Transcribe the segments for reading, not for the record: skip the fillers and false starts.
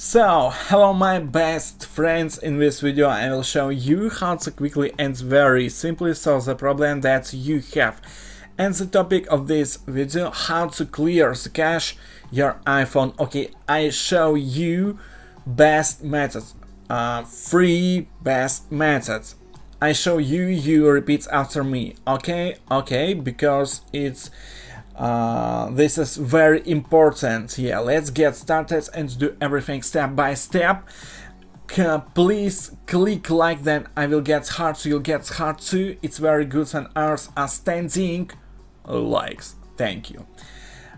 So, hello my best friends, in this video I will show you how to quickly and very simply solve the problem that you have. And the topic of this video, how to clear the cache your iPhone. Okay, I show you best methods, three best methods. I show you, you repeat after me, okay, because it's this is very important. Yeah, let's get started and do everything step by step. Please click like, then I will get heart, so you'll get heart too. It's very good when ours are standing likes. Thank you.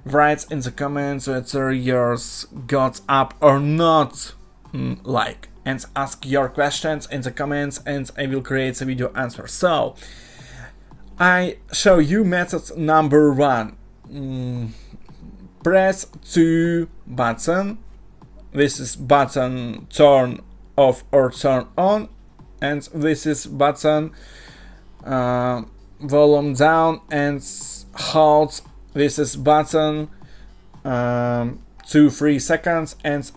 Write in the comments whether yours got up or not like, and ask your questions in the comments and I will create a video answer. So I show you method number one. Press 2 button. This is button turn off or turn on, and this is button volume down and hold. This is button 2-3 seconds and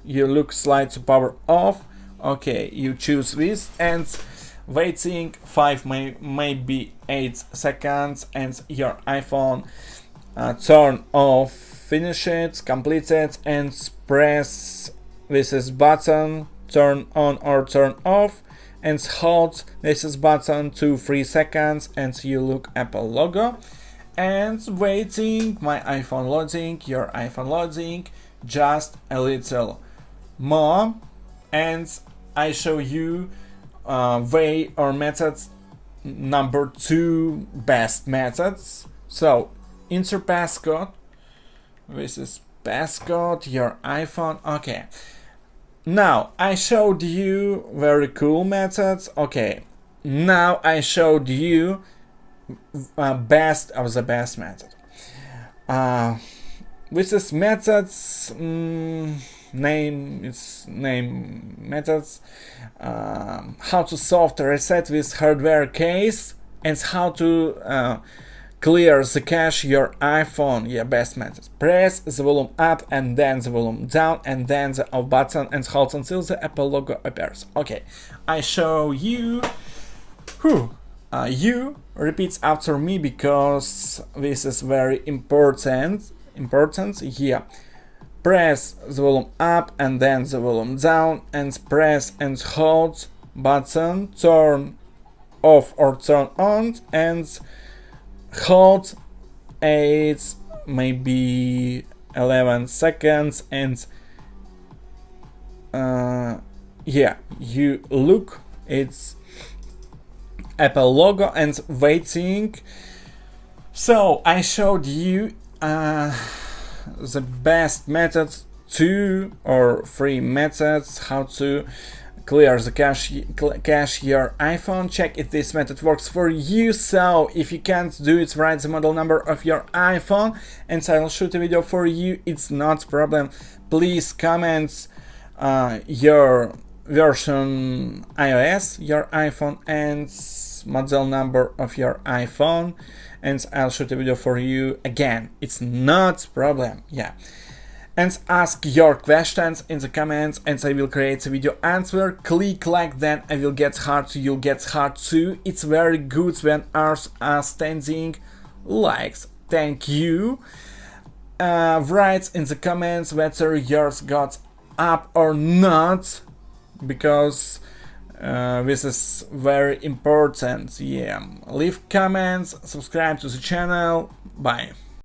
you look slide to power off. Okay, you choose this and waiting 5 maybe 8 seconds and your iPhone turn off, finish it, complete it, and press this is button turn on or turn off and hold this is button 2-3 seconds and you look Apple logo and waiting my iPhone loading, your iPhone loading, just a little more, and I show you way or methods number 2 best methods. So enter passcode. This is passcode your iPhone. Okay, now I showed you very cool methods. Okay, now I showed you best of the best method. This is methods name methods, how to solve the reset with hardware case, and how to clear the cache your iPhone. Yeah, best method. Press the volume up and then the volume down and then the off button and hold until the Apple logo appears. Okay, I show you. You repeat after me because this is very important. Yeah. Press the volume up and then the volume down and press and hold button turn off or turn on and hold 8 maybe 11 seconds and yeah, you look it's Apple logo and waiting. So I showed you the best methods, 2 or 3 methods how to clear the cache your iPhone. Check if this method works for you. So if you can't do it, write the model number of your iPhone and I'll shoot a video for you. It's not a problem. Please comment your version iOS, your iPhone, and model number of your iPhone, and I'll shoot a video for you again. It's not a problem. Yeah, and ask your questions in the comments and I will create a video answer. Click like, then I will get heart, you'll get heart too. It's very good when ours are standing likes. Thank you. Write in the comments whether yours got up or not, because this is very important. Yeah, leave comments, subscribe to the channel. Bye.